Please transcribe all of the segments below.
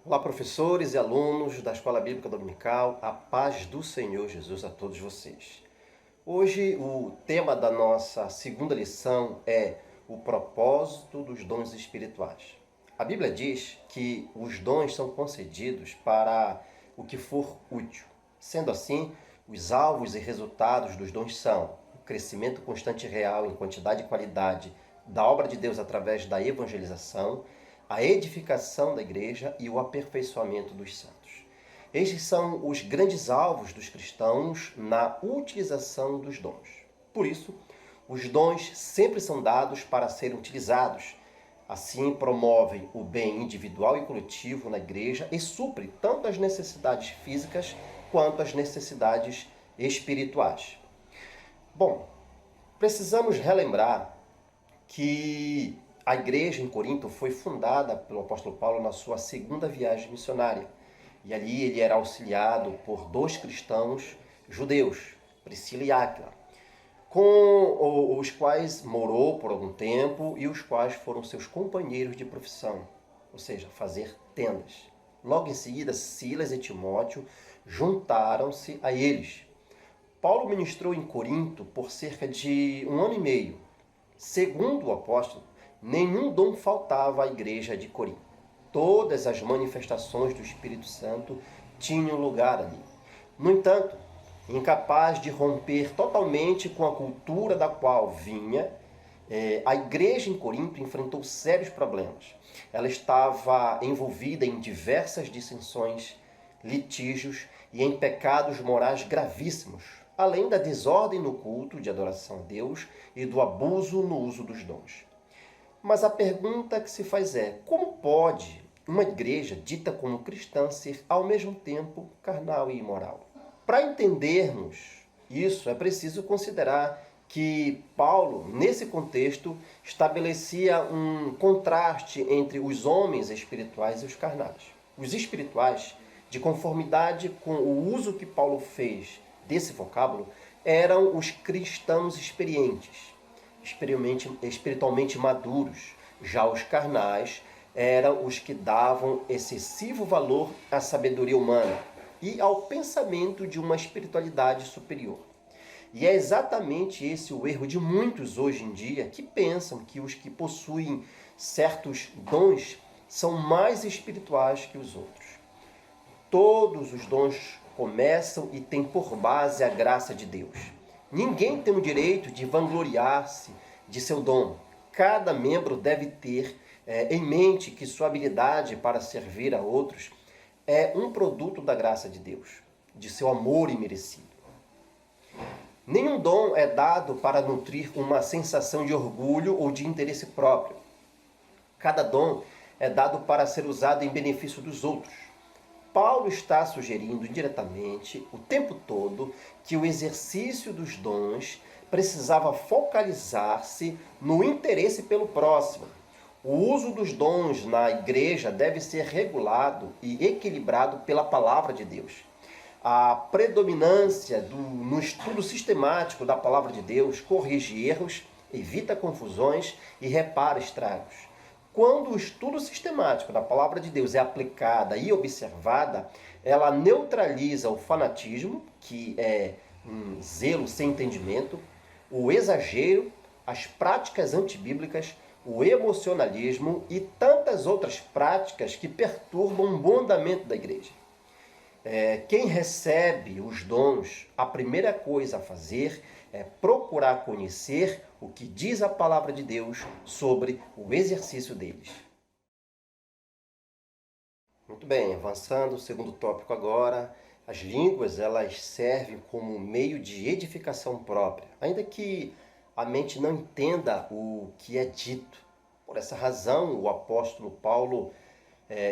Olá, professores e alunos da Escola Bíblica Dominical, a paz do Senhor Jesus a todos vocês. Hoje o tema da nossa segunda lição é o propósito dos dons espirituais. A Bíblia diz que os dons são concedidos para o que for útil. Sendo assim, os alvos e resultados dos dons são o crescimento constante e real em quantidade e qualidade da obra de Deus através da evangelização, a edificação da igreja e o aperfeiçoamento dos santos. Estes são os grandes alvos dos cristãos na utilização dos dons. Por isso, os dons sempre são dados para serem utilizados. Assim, promovem o bem individual e coletivo na igreja e supre tanto as necessidades físicas quanto as necessidades espirituais. Bom, precisamos relembrar que a igreja em Corinto foi fundada pelo apóstolo Paulo na sua segunda viagem missionária. E ali ele era auxiliado por dois cristãos judeus, Priscila e Áquila, com os quais morou por algum tempo e os quais foram seus companheiros de profissão, ou seja, fazer tendas. Logo em seguida, Silas e Timóteo juntaram-se a eles. Paulo ministrou em Corinto por cerca de 1 ano e meio. Segundo o apóstolo, nenhum dom faltava à igreja de Corinto. Todas as manifestações do Espírito Santo tinham lugar ali. No entanto, incapaz de romper totalmente com a cultura da qual vinha, a igreja em Corinto enfrentou sérios problemas. Ela estava envolvida em diversas dissensões, litígios e em pecados morais gravíssimos, além da desordem no culto de adoração a Deus e do abuso no uso dos dons. Mas a pergunta que se faz é: como pode uma igreja dita como cristã ser ao mesmo tempo carnal e imoral? Para entendermos isso, é preciso considerar que Paulo, nesse contexto, estabelecia um contraste entre os homens espirituais e os carnais. Os espirituais, de conformidade com o uso que Paulo fez desse vocábulo, eram os cristãos experientes, espiritualmente maduros. Já os carnais eram os que davam excessivo valor à sabedoria humana e ao pensamento de uma espiritualidade superior. E é exatamente esse o erro de muitos hoje em dia, que pensam que os que possuem certos dons são mais espirituais que os outros. Todos os dons começam e têm por base a graça de Deus. Ninguém tem o direito de vangloriar-se de seu dom. Cada membro deve ter em mente que sua habilidade para servir a outros é um produto da graça de Deus, de seu amor imerecido. Nenhum dom é dado para nutrir uma sensação de orgulho ou de interesse próprio. Cada dom é dado para ser usado em benefício dos outros. Paulo está sugerindo indiretamente, o tempo todo, que o exercício dos dons precisava focalizar-se no interesse pelo próximo. O uso dos dons na igreja deve ser regulado e equilibrado pela palavra de Deus. A predominância no estudo sistemático da palavra de Deus corrige erros, evita confusões e repara estragos. Quando o estudo sistemático da palavra de Deus é aplicada e observada, ela neutraliza o fanatismo, que é um zelo sem entendimento, o exagero, as práticas antibíblicas, o emocionalismo e tantas outras práticas que perturbam o bom andamento da igreja. Quem recebe os dons, a primeira coisa a fazer é procurar conhecer o que diz a palavra de Deus sobre o exercício deles. Muito bem, avançando, o segundo tópico agora. As línguas, elas servem como meio de edificação própria, ainda que a mente não entenda o que é dito. Por essa razão, o apóstolo Paulo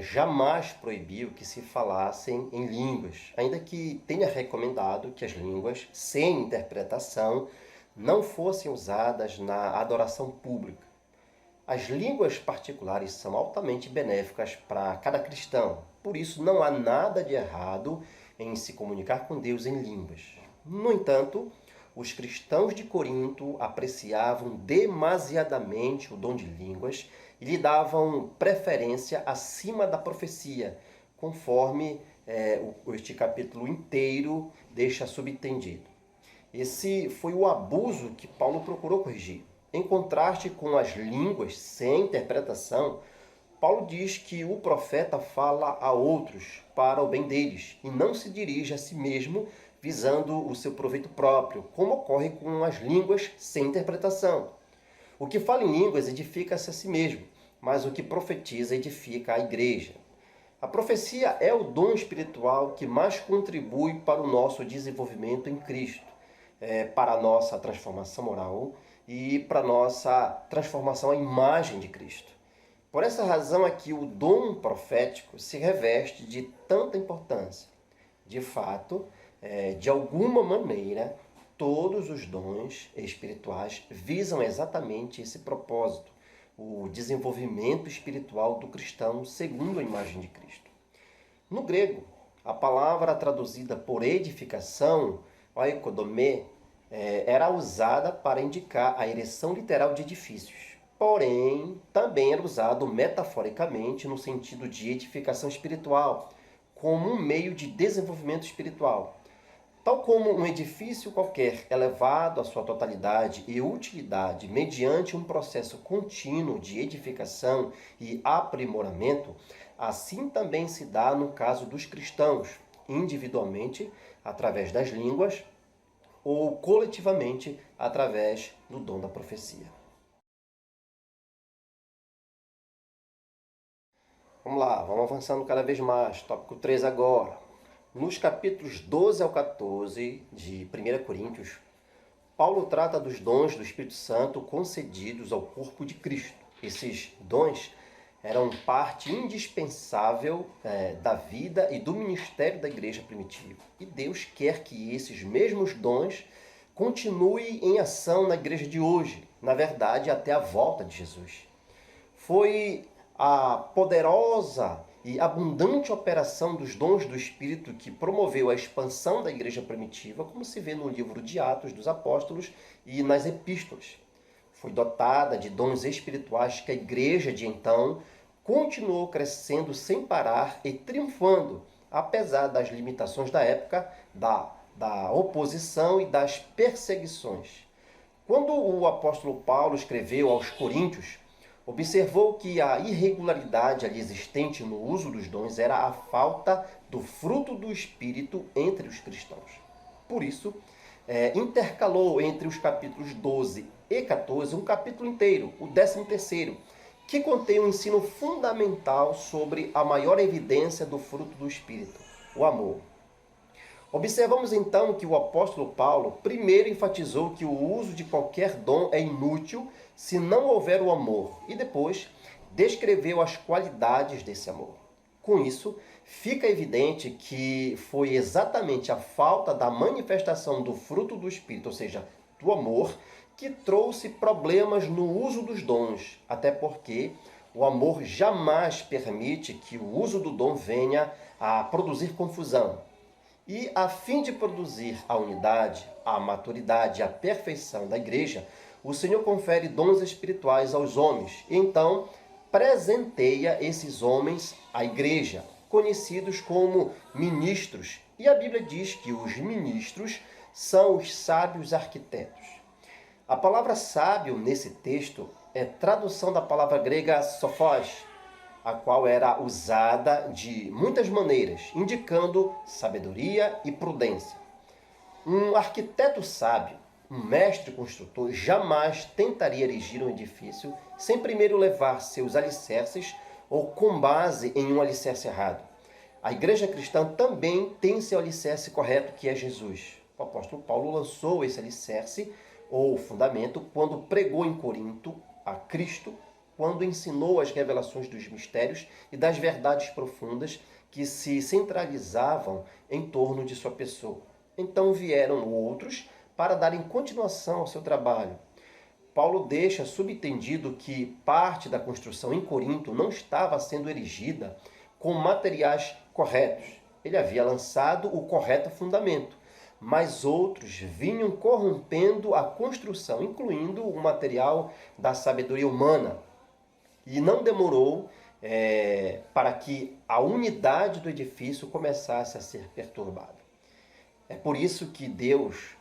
jamais proibiu que se falassem em línguas, ainda que tenha recomendado que as línguas, sem interpretação, não fossem usadas na adoração pública. As línguas particulares são altamente benéficas para cada cristão, por isso não há nada de errado em se comunicar com Deus em línguas. No entanto, os cristãos de Corinto apreciavam demasiadamente o dom de línguas e lhe davam preferência acima da profecia, conforme este capítulo inteiro deixa subentendido. Esse foi o abuso que Paulo procurou corrigir. Em contraste com as línguas sem interpretação, Paulo diz que o profeta fala a outros para o bem deles e não se dirige a si mesmo visando o seu proveito próprio, como ocorre com as línguas sem interpretação. O que fala em línguas edifica-se a si mesmo, mas o que profetiza edifica a igreja. A profecia é o dom espiritual que mais contribui para o nosso desenvolvimento em Cristo, para a nossa transformação moral e para a nossa transformação à imagem de Cristo. Por essa razão é que o dom profético se reveste de tanta importância. De fato, de alguma maneira, todos os dons espirituais visam exatamente esse propósito, o desenvolvimento espiritual do cristão segundo a imagem de Cristo. No grego, a palavra traduzida por edificação, oikodomé, era usada para indicar a ereção literal de edifícios. Porém, também era usado metaforicamente no sentido de edificação espiritual, como um meio de desenvolvimento espiritual. Tal como um edifício qualquer é levado à sua totalidade e utilidade mediante um processo contínuo de edificação e aprimoramento, assim também se dá no caso dos cristãos, individualmente, através das línguas, ou coletivamente, através do dom da profecia. Vamos lá, vamos avançando cada vez mais. Tópico 3 agora. Nos capítulos 12 ao 14 de 1 Coríntios, Paulo trata dos dons do Espírito Santo concedidos ao corpo de Cristo. Esses dons eram parte indispensável da vida e do ministério da igreja primitiva. E Deus quer que esses mesmos dons continuem em ação na igreja de hoje, na verdade, até a volta de Jesus. Foi a poderosa e abundante operação dos dons do Espírito que promoveu a expansão da igreja primitiva, como se vê no livro de Atos dos Apóstolos e nas epístolas. Foi dotada de dons espirituais que a igreja de então continuou crescendo sem parar e triunfando, apesar das limitações da época, da oposição e das perseguições. Quando o apóstolo Paulo escreveu aos Coríntios, observou que a irregularidade ali existente no uso dos dons era a falta do fruto do Espírito entre os cristãos. Por isso, intercalou entre os capítulos 12 e 14 um capítulo inteiro, o 13º, que contém um ensino fundamental sobre a maior evidência do fruto do Espírito, o amor. Observamos então que o apóstolo Paulo primeiro enfatizou que o uso de qualquer dom é inútil se não houver o amor, e depois descreveu as qualidades desse amor. Com isso, fica evidente que foi exatamente a falta da manifestação do fruto do Espírito, ou seja, do amor, que trouxe problemas no uso dos dons, até porque o amor jamais permite que o uso do dom venha a produzir confusão. E, a fim de produzir a unidade, a maturidade e a perfeição da igreja, o Senhor confere dons espirituais aos homens e então presenteia esses homens à igreja, conhecidos como ministros. E a Bíblia diz que os ministros são os sábios arquitetos. A palavra sábio nesse texto é tradução da palavra grega sophos, a qual era usada de muitas maneiras, indicando sabedoria e prudência. Um arquiteto sábio, um mestre construtor, jamais tentaria erigir um edifício sem primeiro levar seus alicerces ou com base em um alicerce errado. A igreja cristã também tem seu alicerce correto, que é Jesus. O apóstolo Paulo lançou esse alicerce, ou fundamento, quando pregou em Corinto a Cristo, quando ensinou as revelações dos mistérios e das verdades profundas que se centralizavam em torno de sua pessoa. Então vieram outros para darem continuação ao seu trabalho. Paulo deixa subentendido que parte da construção em Corinto não estava sendo erigida com materiais corretos. Ele havia lançado o correto fundamento, mas outros vinham corrompendo a construção, incluindo o material da sabedoria humana. E não demorou para que a unidade do edifício começasse a ser perturbada. É por isso que Deus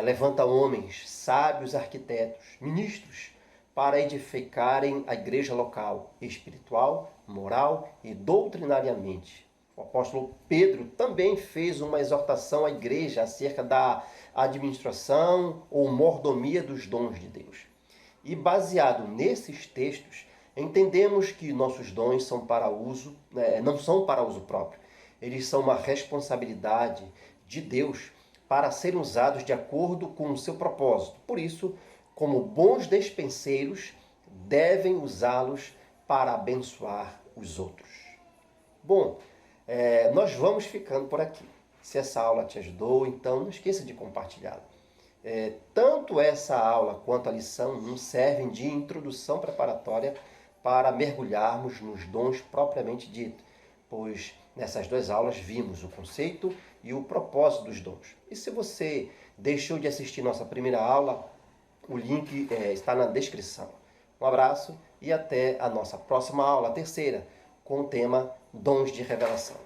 levanta homens, sábios, arquitetos, ministros, para edificarem a igreja local, espiritual, moral e doutrinariamente. O apóstolo Pedro também fez uma exortação à igreja acerca da administração ou mordomia dos dons de Deus. E baseado nesses textos, entendemos que nossos dons são para uso, não são para uso próprio. Eles são uma responsabilidade de Deus para serem usados de acordo com o seu propósito. Por isso, como bons despenseiros, devem usá-los para abençoar os outros. Bom, nós vamos ficando por aqui. Se essa aula te ajudou, então não esqueça de compartilhá-la. Tanto essa aula quanto a lição 1 servem de introdução preparatória para mergulharmos nos dons propriamente dito, pois nessas duas aulas vimos o conceito e o propósito dos dons. E se você deixou de assistir nossa primeira aula, o link está na descrição. Um abraço e até a nossa próxima aula, a terceira, com o tema Dons de Revelação.